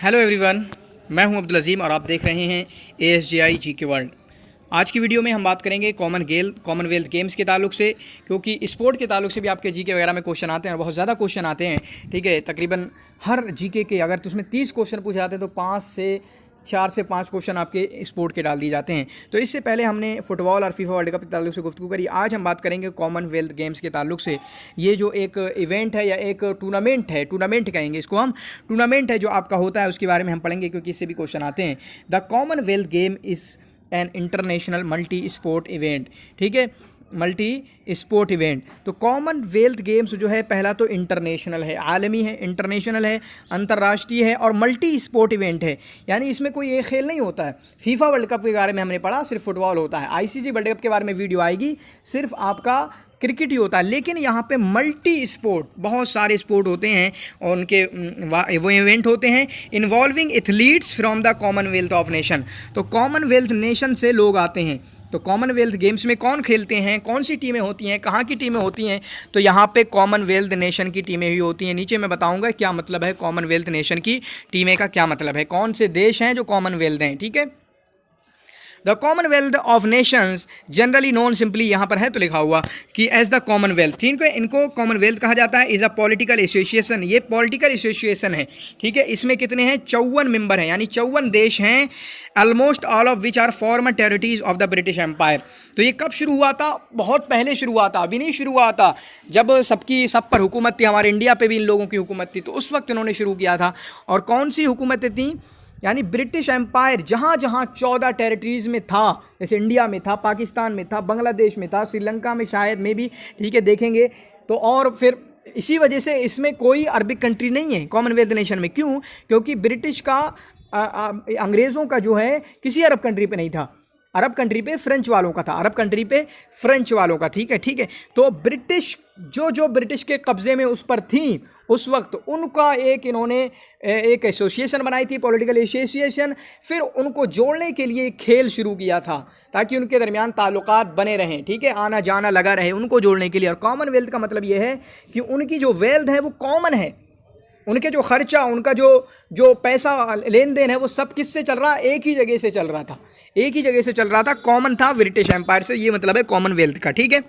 Hello everyone, मैं हूं अब्दुल अजीम और आप देख रहे हैं ASJI GK वर्ल्ड। आज की वीडियो में हम बात करेंगे कॉमनवेल्थ गेम्स के ताल्लुक से, क्योंकि स्पोर्ट के ताल्लुक से भी आपके जीके वगैरह में क्वेश्चन आते हैं और बहुत ज़्यादा क्वेश्चन आते हैं। ठीक है, तकरीबन हर जीके के अगर उसमें 30 क्वेश्चन पूछे जाते हैं तो 4 से 5 क्वेश्चन आपके स्पोर्ट के डाल दिए जाते हैं। तो इससे पहले हमने फुटबॉल और फीफा वर्ल्ड कप के ताल्लुक से गुफ्तगू करी। आज हम बात करेंगे कॉमनवेल्थ गेम्स के ताल्लुक से। ये जो एक इवेंट है या एक टूर्नामेंट कहेंगे इसको हम, टूर्नामेंट है जो आपका होता है, उसके बारे में हम पढ़ेंगे क्योंकि इससे भी क्वेश्चन आते हैं। The Commonwealth game is an international multi sport event. ठीक है, मल्टी स्पोर्ट इवेंट। तो कॉमनवेल्थ गेम्स जो है, पहला तो इंटरनेशनल है, आलमी है, इंटरनेशनल है, अंतर्राष्ट्रीय है और मल्टी स्पोर्ट इवेंट है। यानी इसमें कोई एक खेल नहीं होता है। फीफा वर्ल्ड कप के बारे में हमने पढ़ा, सिर्फ फुटबॉल होता है। ICC वर्ल्ड कप के बारे में वीडियो आएगी, सिर्फ आपका क्रिकेट ही होता है। लेकिन यहाँ पे मल्टी स्पोर्ट, बहुत सारे स्पोर्ट होते हैं और उनके वो इवेंट होते हैं involving athletes from the Commonwealth of nation. तो कॉमनवेल्थ नेशन से लोग आते हैं। तो कॉमनवेल्थ गेम्स में कौन खेलते हैं, कौन सी टीमें होती हैं, कहाँ की टीमें होती हैं? तो यहाँ पे कॉमनवेल्थ नेशन की टीमें ही होती हैं। नीचे मैं बताऊँगा क्या मतलब है कॉमनवेल्थ नेशन की टीमें का, क्या मतलब है, कौन से देश हैं जो कॉमनवेल्थ हैं। ठीक है, the Commonwealth of Nations generally known simply, यहाँ पर है तो लिखा हुआ कि एज द कॉमनवेल्थ। इनको कॉमनवेल्थ कहा जाता है। इज़ अ पॉलिटिकल एसोसिएशन, ये पॉलिटिकल एसोसिएशन है। ठीक है, इसमें कितने हैं? 54 मेंबर हैं, यानी 54 देश हैं। Almost all of which are former territories of the British Empire. तो ये कब शुरू हुआ था? बहुत पहले शुरू हुआ था, अभी नहीं शुरू हुआ था। जब सब पर हुकूमत थी, हमारे इंडिया पे भी इन लोगों की हुकूमत थी, तो उस वक्त इन्होंने शुरू किया था। और कौन सी हुकूमतें थी? यानी ब्रिटिश एम्पायर जहाँ जहाँ 14 टेरिटरीज़ में था, जैसे इंडिया में था, पाकिस्तान में था, बांग्लादेश में था, श्रीलंका में शायद में भी। ठीक है, देखेंगे तो। और फिर इसी वजह से इसमें कोई अरबिक कंट्री नहीं है कॉमनवेल्थ नेशन में। क्यों? क्योंकि ब्रिटिश का अंग्रेज़ों का जो है किसी अरब कंट्री पे नहीं था, अरब कंट्री पे फ्रेंच वालों का था, अरब कंट्री पे फ्रेंच वालों का। ठीक है। तो ब्रिटिश जो ब्रिटिश के कब्ज़े में उस पर थी उस वक्त, उनका इन्होंने एक एसोसिएशन बनाई थी, पॉलिटिकल एसोसिएशन। फिर उनको जोड़ने के लिए खेल शुरू किया था ताकि उनके दरमियान ताल्लुकात बने रहें। ठीक है, आना जाना लगा रहे, उनको जोड़ने के लिए। और कॉमनवेल्थ का मतलब ये है कि उनकी जो वेल्थ है वो कॉमन है, उनके जो खर्चा, उनका जो पैसा लेन देन है वो सब किससे चल रहा? एक ही जगह से चल रहा था, एक ही जगह से चल रहा था, कॉमन था ब्रिटिश एम्पायर से। ये मतलब है कॉमनवेल्थ का। ठीक है,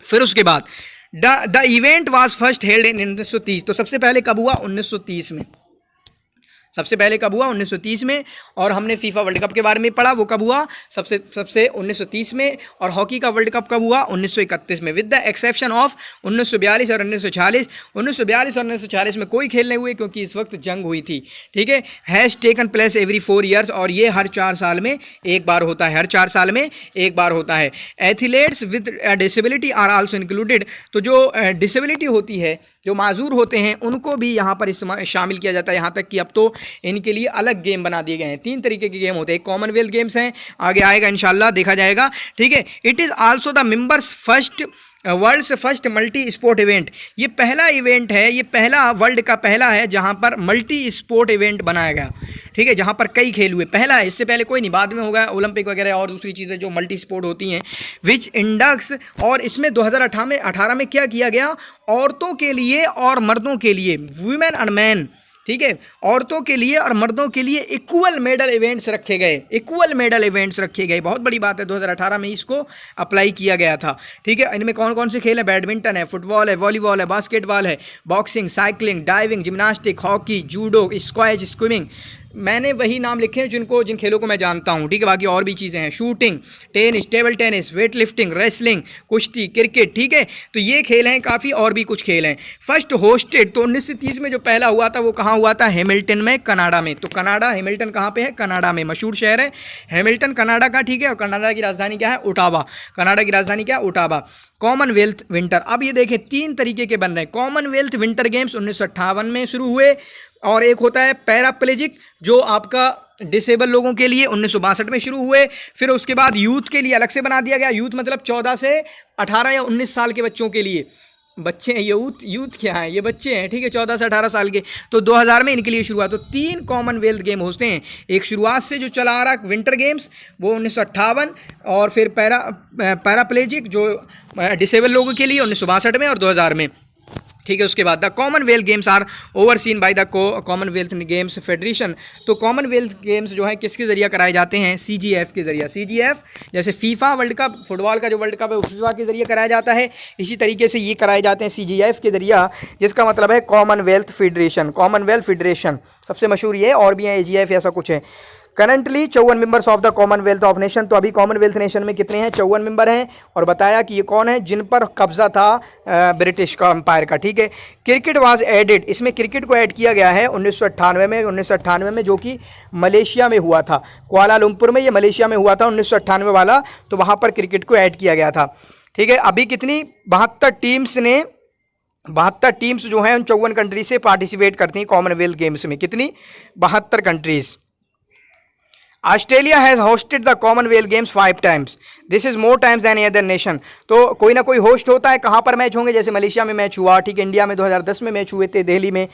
फिर उसके बाद the event was first held in 1930। तो सबसे पहले कब हुआ? 1930 में। सबसे पहले कब हुआ? 1930 में। और हमने फीफा वर्ल्ड कप के बारे में पढ़ा, वो कब हुआ? सबसे 1930 में। और हॉकी का वर्ल्ड कप कब हुआ? 1931 में, विद द एक्सेप्शन ऑफ 1942 और 1946। 1942 और 1946 में कोई खेल नहीं हुए क्योंकि इस वक्त जंग हुई थी। ठीक है, has taken place every 4 years, और ये हर 4 साल में एक बार होता है, हर 4 साल में एक बार होता है। Athletes with disability are also included. तो जो डिसेबिलिटी होती है, जो माजूर होते हैं, उनको भी यहाँ पर शामिल किया जाता है। यहाँ तक कि अब तो इनके लिए अलग गेम बना दिए गए हैं। 3 तरीके के गेम होते हैं। कॉमनवेल्थ गेम्स हैं, आगे आएगा इंशाल्लाह, देखा जाएगा। ठीक है, it is also the members world's first multi sport event. ये पहला इवेंट है, ये पहला वर्ल्ड का पहला है जहां पर मल्टी स्पोर्ट इवेंट बनाया गया। ठीक है, जहां पर कई खेल हुए, पहला है। इससे पहले कोई नहीं, बाद में होगा ओलंपिक वगैरह और दूसरी चीज़ें जो मल्टी स्पोर्ट होती हैं, विच इंडक्स। और इसमें 2018 में क्या किया गया? औरतों के लिए और मर्दों के लिए, वुमेन एंड मैन। ठीक है, औरतों के लिए और मर्दों के लिए इक्वल मेडल इवेंट्स रखे गए, इक्वल मेडल इवेंट्स रखे गए। बहुत बड़ी बात है, 2018 में इसको अप्लाई किया गया था। ठीक है, इनमें कौन कौन से खेल है? बैडमिंटन है, फुटबॉल है, वॉलीबॉल है, बास्केटबॉल है, boxing, cycling, diving, gymnastic, hockey, judo, squash, swimming. मैंने वही नाम लिखे हैं जिन खेलों को मैं जानता हूँ। ठीक है, बाकी और भी चीज़ें हैं, shooting, tennis, table tennis, weight lifting, wrestling, कुश्ती, क्रिकेट। ठीक है, तो ये खेल हैं, काफ़ी और भी कुछ खेल हैं। फर्स्ट होस्टेड, तो 1930 में जो पहला हुआ था वो कहाँ हुआ था? हैमिल्टन में, कनाडा में। तो कनाडा, हैमिल्टन कहाँ पे है? कनाडा में, मशहूर शहर है हैमिल्टन, कनाडा का। ठीक है, और कनाडा की राजधानी क्या है? ओटावा। कनाडा की राजधानी क्या? ओटावा। कॉमनवेल्थ विंटर, अब ये देखें 3 तरीके के बन रहे हैं। कॉमनवेल्थ विंटर गेम्स 1958 में शुरू हुए, और एक होता है पैराप्लेजिक जो आपका डिसेबल लोगों के लिए 1962 में शुरू हुए। फिर उसके बाद यूथ के लिए अलग से बना दिया गया। यूथ मतलब 14 से 18 या 19 साल के बच्चों के लिए। बच्चे हैं यूथ क्या है? ये बच्चे हैं। ठीक है, 14 से 18 साल के। तो 2000 में इनके लिए शुरू हुआ। तो 3 कॉमनवेल्थ गेम होते हैं। एक शुरुआत से जो चला आ रहा विंटर गेम्स वो 1958, और फिर पैराप्लेजिक जो डिसेबल लोगों के लिए 1962 में, और 2000 में। ठीक है। उसके बाद the Commonwealth Games are overseen by the Commonwealth Games Federation. तो कॉमनवेल्थ गेम्स जो है किसके जरिए कराए जाते हैं? CGF के जरिए। CGF जैसे फीफा वर्ल्ड कप, फुटबॉल का जो वर्ल्ड कप है वो फीफा के जरिए कराया जाता है, इसी तरीके से ये कराए जाते हैं CGF के जरिए, जिसका मतलब है कॉमनवेल्थ फेडरेशन। कॉमनवेल्थ फेडरेशन सबसे मशहूर ये है, और भी है AGF ऐसा कुछ है। Currently 54 members of the Commonwealth of nation. तो अभी कॉमनवेल्थ नेशन में कितने हैं? 54 मेंबर हैं। और बताया कि ये कौन है? जिन पर कब्जा था ब्रिटिश का एम्पायर का। ठीक है। क्रिकेट वाज एडेड, इसमें क्रिकेट को ऐड किया गया है 1998 में। 1998 में, जो कि मलेशिया में हुआ था, कुआलालंपुर में, ये मलेशिया में हुआ था 1998 वाला, तो वहाँ पर क्रिकेट को ऐड किया गया था। ठीक है। अभी कितनी 72 टीम्स जो हैं उन 54 कंट्रीज से पार्टिसिपेट करती हैं कॉमनवेल्थ गेम्स में। कितनी? 72 countries. Australia has hosted the Commonwealth games 5 times, this is more times than any other nation. तो कोई ना कोई होस्ट होता है। कहाँ पर मैच होंगे? जैसे मलेशिया में मैच हुआ, ठीक है, इंडिया में 2010 में मैच हुए थे दिल्ली में।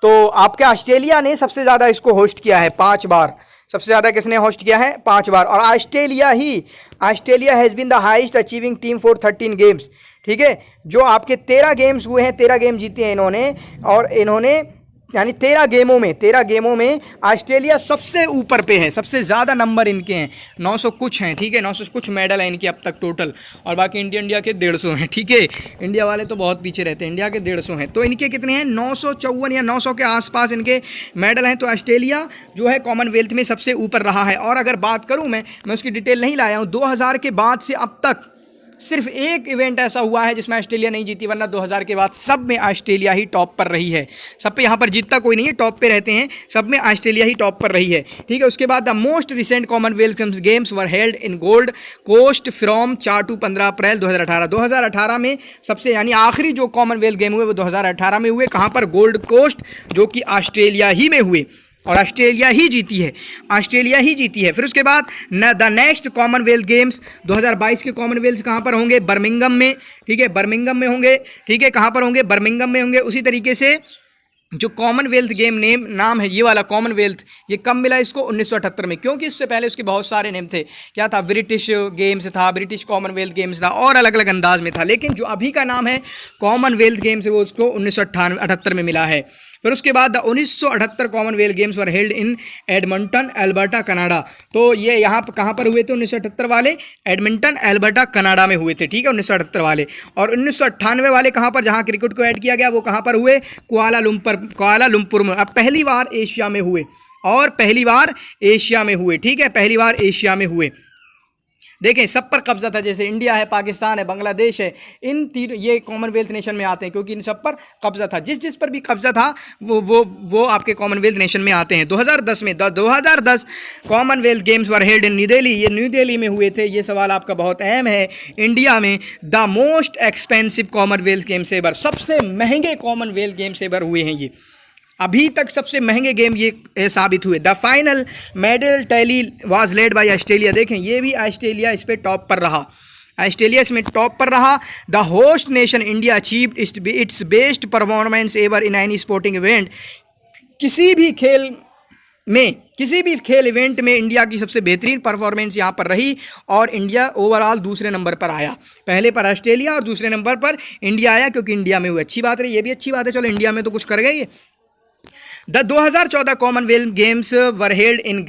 तो आपके ऑस्ट्रेलिया ने सबसे ज़्यादा इसको होस्ट किया है 5 बार। सबसे ज़्यादा किसने होस्ट किया है? 5 बार। और Australia has been the highest achieving team for 13 games. ठीक है। जो आपके 13 गेम्स हुए हैं, 13 गेम जीते हैं इन्होंने, और इन्होंने यानी 13 गेमों में ऑस्ट्रेलिया सबसे ऊपर पे है, सबसे ज़्यादा नंबर इनके हैं, 900 कुछ हैं। ठीक है। 900 कुछ मेडल हैं इनके अब तक टोटल, और बाकी इंडिया के 150 हैं। ठीक है। इंडिया वाले तो बहुत पीछे रहते हैं, इंडिया के 150 हैं। तो इनके कितने हैं? 954 या 900 के आसपास इनके मेडल हैं। तो ऑस्ट्रेलिया जो है कॉमनवेल्थ में सबसे ऊपर रहा है। और अगर बात करूँ मैं उसकी डिटेल नहीं लाया हूँ, 2000 के बाद से अब तक सिर्फ एक इवेंट ऐसा हुआ है जिसमें ऑस्ट्रेलिया नहीं जीती, वरना 2000 के बाद सब में ऑस्ट्रेलिया ही टॉप पर रही है। सब पे यहाँ पर जीतता कोई नहीं है, टॉप पे रहते हैं, सब में ऑस्ट्रेलिया ही टॉप पर रही है। ठीक है। उसके बाद the most recent Commonwealth Games were held in Gold Coast from 4 to 15 April 2018। 2018 में सबसे यानी आखिरी जो कॉमनवेल्थ गेम हुए वो 2018 में हुए। कहाँ पर? गोल्ड कोस्ट, जो कि ऑस्ट्रेलिया ही में हुए, और ऑस्ट्रेलिया ही जीती है। फिर उसके बाद द नेक्स्ट कॉमनवेल्थ गेम्स 2022 के कॉमनवेल्थ कहाँ पर होंगे? बर्मिंघम में। ठीक है। बर्मिंघम में होंगे। ठीक है। कहाँ पर होंगे? बर्मिंघम में होंगे। उसी तरीके से जो कॉमनवेल्थ गेम नाम है ये वाला कॉमनवेल्थ, ये कब मिला इसको? 1978 में, क्योंकि इससे पहले उसके बहुत सारे नेम थे। क्या था? ब्रिटिश गेम्स था, ब्रिटिश कॉमनवेल्थ गेम्स था, और अलग अलग अंदाज में था। लेकिन जो अभी का नाम है कॉमनवेल्थ गेम्स वो उसको 1978 में मिला है। फिर उसके बाद 1978 Commonwealth Games were held in Edmonton, Alberta, Canada. तो ये यहाँ पर कहाँ पर हुए थे? 1978 वाले एडमंटन, अल्बर्टा, कनाडा में हुए थे। ठीक है। 1978 वाले। और 1998 वाले कहाँ पर, जहाँ क्रिकेट को ऐड किया गया, वो कहाँ पर हुए? कुआलालंपुर में। अब पहली बार एशिया में हुए, और पहली बार एशिया में हुए। ठीक है। पहली बार एशिया में हुए। देखें, सब पर कब्जा था, जैसे इंडिया है, पाकिस्तान है, बांग्लादेश है, इन तीन ये कॉमनवेल्थ नेशन में आते हैं, क्योंकि इन सब पर कब्जा था। जिस पर भी कब्जा था वो आपके कॉमनवेल्थ नेशन में आते हैं। 2010 में 2010 Commonwealth Games were held in new Delhi. ये न्यू दिल्ली में हुए थे। ये सवाल आपका बहुत अहम है। इंडिया में the most expensive Commonwealth games ever, सबसे महंगे कॉमनवेल्थ गेम्स एवर हुए हैं ये। अभी तक सबसे महंगे गेम ये साबित हुए। The final medal tally was led by Australia. देखें, ये भी ऑस्ट्रेलिया इस पे टॉप पर रहा। ऑस्ट्रेलिया इसमें टॉप पर रहा। The host nation India achieved it's best performance ever in any sporting event. किसी भी खेल इवेंट में इंडिया की सबसे बेहतरीन परफॉर्मेंस यहाँ पर रही, और इंडिया ओवरऑल दूसरे नंबर पर आया। पहले पर ऑस्ट्रेलिया और दूसरे नंबर पर इंडिया आया, क्योंकि इंडिया में हुई। अच्छी बात रही, ये भी अच्छी बात है। चलो, इंडिया में तो कुछ कर गई है। The 2014 Commonwealth Games were held in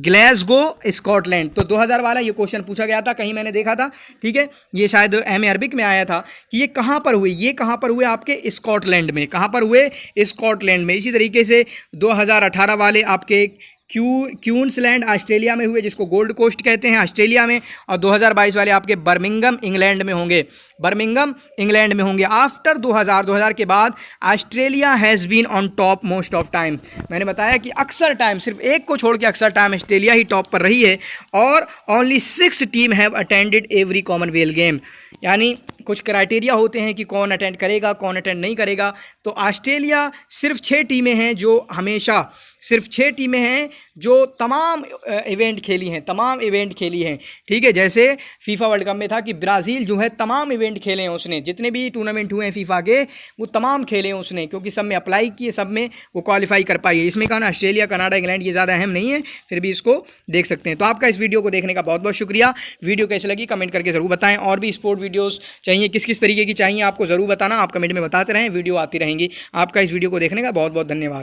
Glasgow, Scotland. तो 2000 वाला ये क्वेश्चन पूछा गया था, कहीं मैंने देखा था। ठीक है। ये शायद एम.ए. अरबिक में आया था कि ये कहाँ पर हुए। ये कहाँ पर हुए? आपके स्कॉटलैंड में। कहाँ पर हुए? स्कॉटलैंड में। इसी तरीके से 2018 वाले आपके क्यूंसलैंड ऑस्ट्रेलिया में हुए, जिसको गोल्ड कोस्ट कहते हैं ऑस्ट्रेलिया में। और 2022 वाले आपके बर्मिंघम इंग्लैंड में होंगे। बर्मिंघम इंग्लैंड में होंगे। आफ्टर 2000 के बाद Australia has been on top most of time. मैंने बताया कि अक्सर टाइम, सिर्फ एक को छोड़ के अक्सर टाइम ऑस्ट्रेलिया ही टॉप पर रही है। और only 6 team have attended every Commonwealth game. यानी कुछ क्राइटेरिया होते हैं कि कौन अटेंड करेगा, कौन अटेंड नहीं करेगा। तो ऑस्ट्रेलिया सिर्फ 6 टीमें हैं जो हमेशा, सिर्फ 6 टीमें हैं जो तमाम इवेंट खेली हैं। ठीक है। जैसे फीफा वर्ल्ड कप में था कि ब्राज़ील जो है तमाम इवेंट खेले हैं उसने, जितने भी टूर्नामेंट हुए हैं फीफा के वो तमाम खेले हैं उसने, क्योंकि सब में अप्लाई किए, सब में वो क्वालिफाई कर पाई है। इसमें कहा ना, ऑस्ट्रेलिया, कनाडा, इंग्लैंड ये ज़्यादा अहम नहीं है, फिर भी इसको देख सकते हैं। तो आपका इस वीडियो को देखने का बहुत बहुत शुक्रिया। वीडियो कैसे लगी कमेंट करके ज़रूर बताएं। और भी स्पोर्ट वीडियोज़ चाहिए चाहिए, किस किस तरीके की चाहिए आपको ज़रूर बताना, आप कमेंट में बताते रहें, वीडियो आती रहेंगी। आपका इस वीडियो को देखने का बहुत बहुत धन्यवाद।